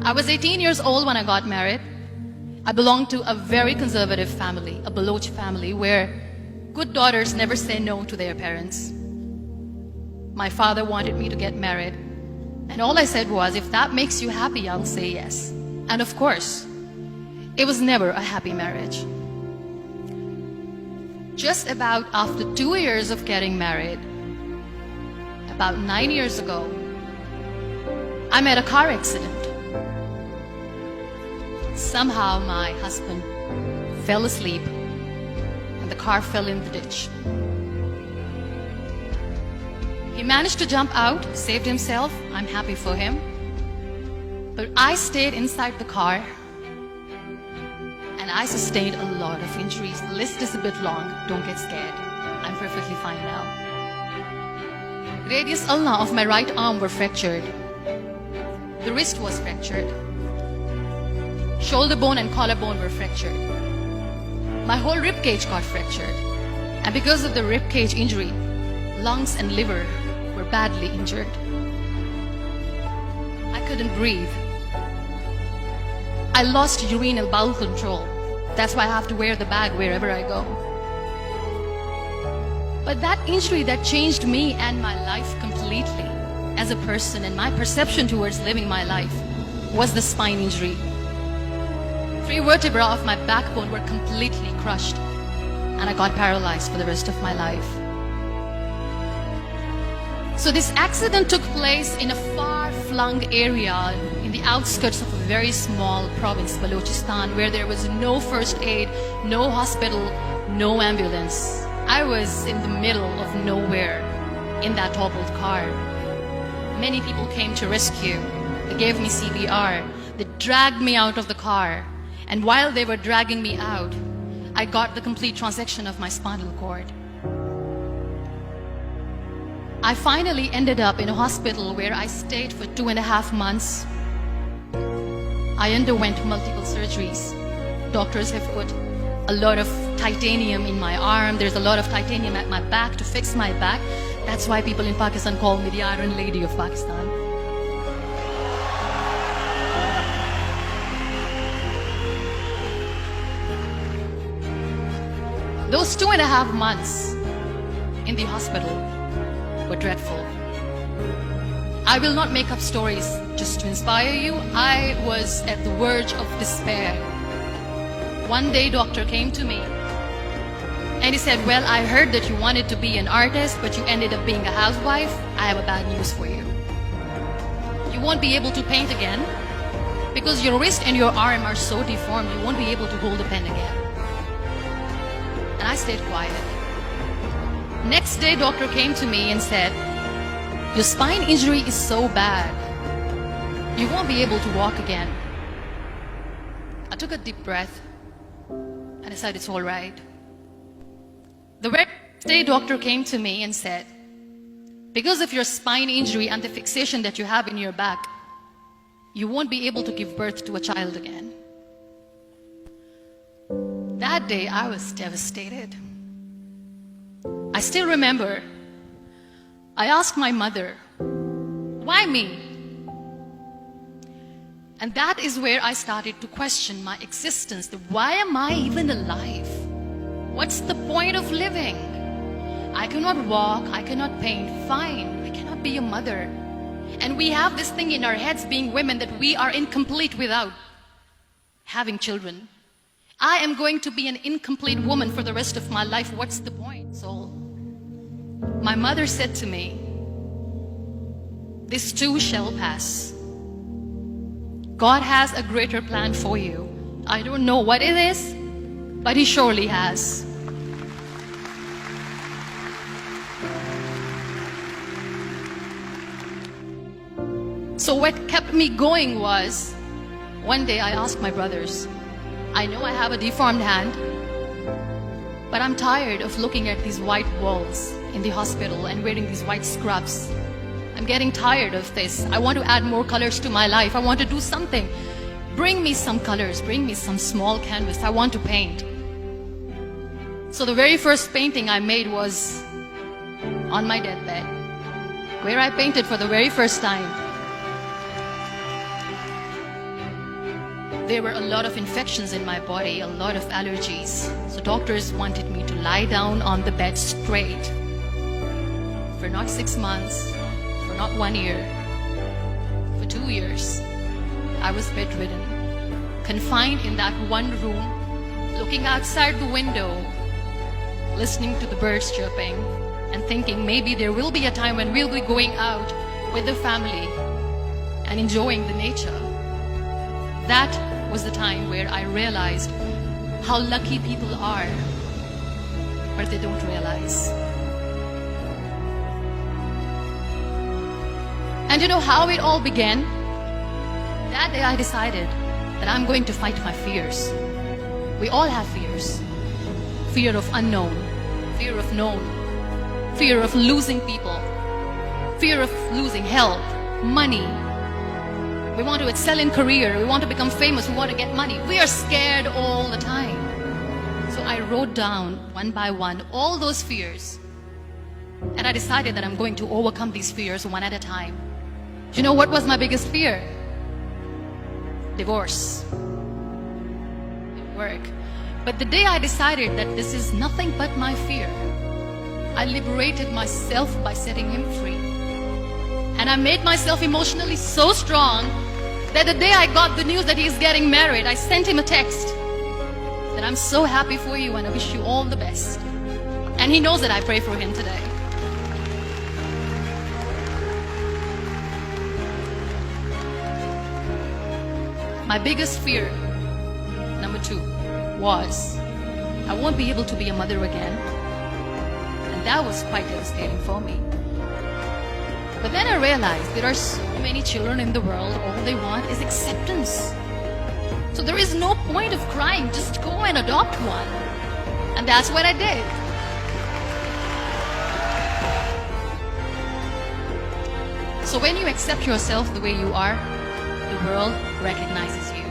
I was 18 years old when I got married. I belonged to a very conservative family, a Baloch family, where good daughters never say no to their parents. My father wanted me to get married, and all I said was, if that makes you happy, I'll say yes. And of course, it was never a happy marriage. Just about after 2 years of getting married, about 9 years ago, I met a car accident. Somehow my husband fell asleep and the car fell in the ditch. He managed to jump out, saved himself. I'm happy for him. But I stayed inside the car and I sustained a lot of injuries. The list is a bit long. Don't get scared. I'm perfectly fine now. Radius ulna of my right arm were fractured. The wrist was fractured. Shoulder bone and collarbone were fractured. My whole rib cage got fractured. And because of the rib cage injury, lungs and liver were badly injured. I couldn't breathe. I lost urinary bowel control. That's why I have to wear the bag wherever I go. But that injury that changed me and my life completely as a person and my perception towards living my life was the spine injury. 3 vertebrae of my backbone were completely crushed and I got paralyzed for the rest of my life. So this accident took place in a far-flung area in the outskirts of a very small province, Balochistan, where there was no first aid, no hospital, no ambulance. I was in the middle of nowhere in that toppled car. Many people came to rescue. They gave me CPR. They dragged me out of the car. And while they were dragging me out, I got the complete transection of my spinal cord. I finally ended up in a hospital where I stayed for 2.5 months. I underwent multiple surgeries. Doctors have put a lot of titanium in my arm. There's a lot of titanium at my back to fix my back. That's why people in Pakistan call me the Iron Lady of Pakistan. Those 2.5 months in the hospital were dreadful. I will not make up stories just to inspire you. I was at the verge of despair. One day, doctor came to me and he said, well, I heard that you wanted to be an artist, but you ended up being a housewife. I have a bad news for you. You won't be able to paint again because your wrist and your arm are so deformed, you won't be able to hold a pen again. And I stayed quiet. Next day, doctor came to me and said, your spine injury is so bad, you won't be able to walk again. I took a deep breath and I said, it's all right. The very next day, doctor came to me and said, because of your spine injury and the fixation that you have in your back, you won't be able to give birth to a child again. That day, I was devastated. I still remember, I asked my mother, why me? And that is where I started to question my existence. Why am I even alive? What's the point of living? I cannot walk, I cannot paint, fine, I cannot be a mother. And we have this thing in our heads, being women, that we are incomplete without having children. I am going to be an incomplete woman for the rest of my life. What's the point? So my mother said to me, this too shall pass. God has a greater plan for you. I don't know what it is, but He surely has. So what kept me going was, one day I asked my brothers, I know I have a deformed hand, but I'm tired of looking at these white walls in the hospital and wearing these white scrubs. I'm getting tired of this. I want to add more colors to my life. I want to do something. Bring me some colors, bring me some small canvas. I want to paint. So the very first painting I made was on my deathbed, where I painted for the very first time. There were a lot of infections in my body, a lot of allergies. So doctors wanted me to lie down on the bed straight for not 6 months, for not 1 year, for 2 years. I was bedridden, confined in that one room, looking outside the window, listening to the birds chirping, and thinking maybe there will be a time when we'll be going out with the family and enjoying the nature. That was the time where I realized how lucky people are, but they don't realize. And you know how it all began? That day I decided that I'm going to fight my fears. We all have fears. Fear of unknown, fear of known, fear of losing people, fear of losing health, money. We want to excel in career, we want to become famous, we want to get money. We are scared all the time. So I wrote down one by one all those fears. And I decided that I'm going to overcome these fears one at a time. Do you know what was my biggest fear? Divorce. Didn't work. But the day I decided that this is nothing but my fear, I liberated myself by setting him free. And I made myself emotionally so strong that the day I got the news that he's getting married, I sent him a text that I'm so happy for you and I wish you all the best. And he knows that I pray for him today. My biggest fear, number 2, was I won't be able to be a mother again. And that was quite devastating for me. But then I realized there are so many children in the world, all they want is acceptance. So there is no point of crying, just go and adopt one. And that's what I did. So when you accept yourself the way you are, the world recognizes you.